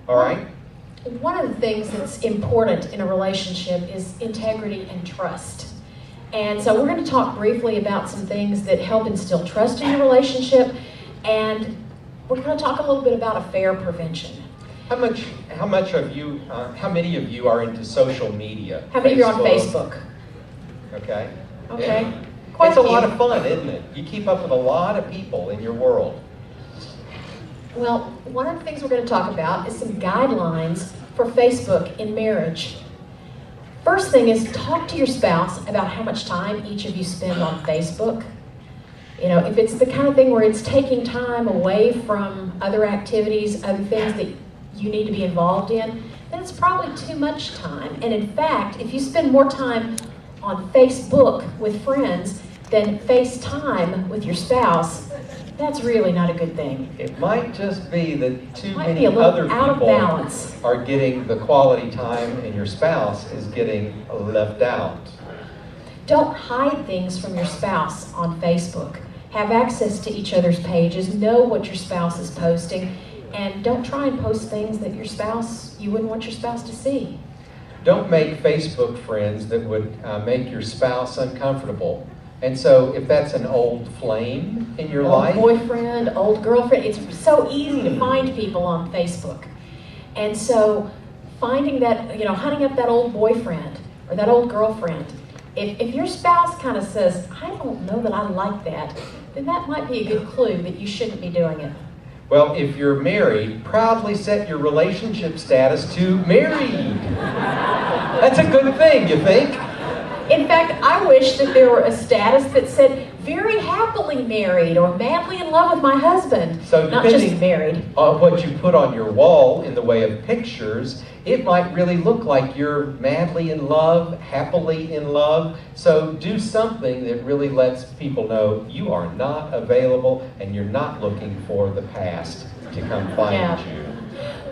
All right? One of the things that's important in a relationship is integrity and trust. And so we're going to talk briefly about some things that help instill trust in your relationship, and we're going to talk a little bit about affair prevention. How many of you are into social media? How many of you are on Facebook? Okay. Okay. Yeah. Quite It's a few. lot of fun, isn't it? You keep up with a lot of people in your world. Well, one of the things we're going to talk about is some guidelines for Facebook in marriage. First thing is talk to your spouse about how much time each of you spend on Facebook. You know, if it's the kind of thing where it's taking time away from other activities, other things that you need to be involved in, then it's probably too much time. And in fact, if you spend more time on Facebook with friends than FaceTime with your spouse, that's really not a good thing. It might just be that too Might many be a little other out of people balance. are getting the quality time and your spouse is getting left out. Don't hide things from your spouse on Facebook. Have access to each other's pages, know what your spouse is posting, and don't try and post things that you wouldn't want your spouse to see. Don't make Facebook friends that would make your spouse uncomfortable. And so if that's an old flame in your life, Old boyfriend, old girlfriend, it's so easy to find people on Facebook. And so finding that, hunting up that old boyfriend or that old girlfriend, if your spouse kind of says, I don't know that I like that, then that might be a good clue that you shouldn't be doing it. well, if you're married, proudly set your relationship status to married. That's a good thing, you think? In fact, I wish that there were a status that said, very happily married or madly in love with my husband. So not just depending married. on what you put on your wall in the way of pictures, it might really look like you're madly in love, happily in love. So do something that really lets people know you are not available and you're not looking for the past to come find you.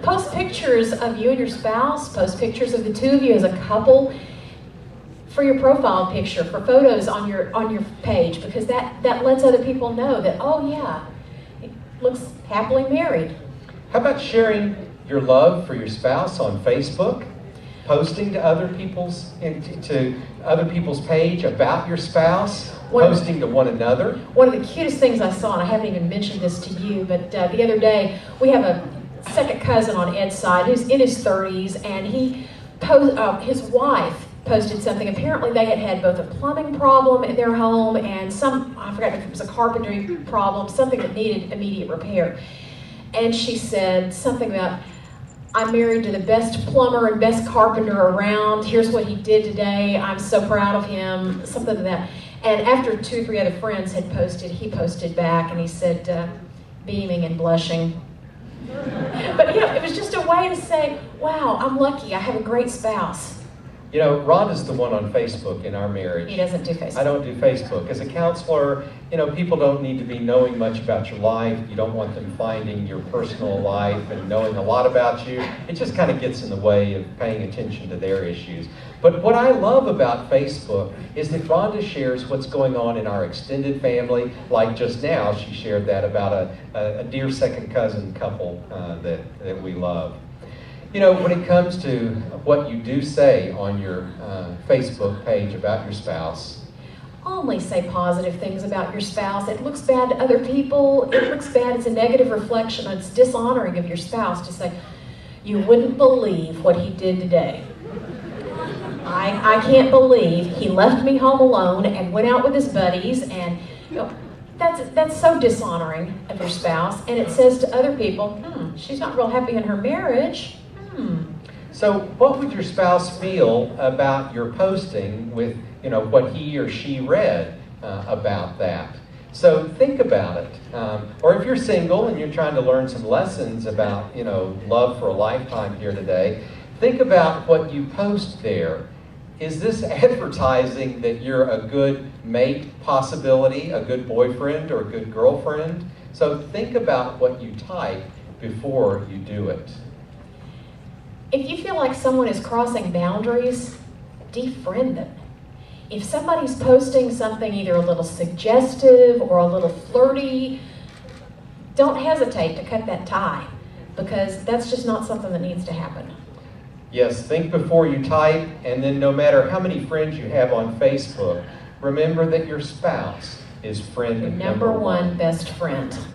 Post pictures of you and your spouse, post pictures of the two of you as a couple for your profile picture, for photos on your page, because that lets other people know that, oh yeah, it looks happily married. How about sharing your love for your spouse on Facebook? Posting to other people's page about your spouse, posting to one another. One of the cutest things I saw, and I haven't even mentioned this to you, but the other day we have a second cousin on Ed's side who's in his 30s, and his wife posted something. Apparently they had both a plumbing problem in their home and I forgot if it was a carpentry problem, something that needed immediate repair. And she said something about, I'm married to the best plumber and best carpenter around. Here's what he did today. I'm so proud of him. Something like that. And after 2 or 3 other friends had posted, he posted back and he said, beaming and blushing. But it was just a way to say, wow, I'm lucky. I have a great spouse. Rhonda's the one on Facebook in our marriage. He doesn't do Facebook. I don't do Facebook. As a counselor, people don't need to be knowing much about your life. You don't want them finding your personal life and knowing a lot about you. It just kind of gets in the way of paying attention to their issues. But what I love about Facebook is that Rhonda shares what's going on in our extended family. Like just now, she shared that about a dear second cousin couple that we love. When it comes to what you do say on your Facebook page about your spouse, only say positive things about your spouse. It looks bad to other people. It looks bad. It's a negative reflection. It's dishonoring of your spouse to say, you wouldn't believe what he did today. I can't believe he left me home alone and went out with his buddies, and that's so dishonoring of your spouse. And it says to other people, she's not real happy in her marriage. So what would your spouse feel about your posting with, what he or she read about that? So think about it. Or if you're single and you're trying to learn some lessons about, love for a lifetime here today, think about what you post there. Is this advertising that you're a good mate possibility, a good boyfriend or a good girlfriend? So think about what you type before you do it. If you feel like someone is crossing boundaries, defriend them. If somebody's posting something either a little suggestive or a little flirty, don't hesitate to cut that tie. because that's just not something that needs to happen. Yes, think before you type, and then no matter how many friends you have on Facebook, remember that your spouse is friend Your number one best friend.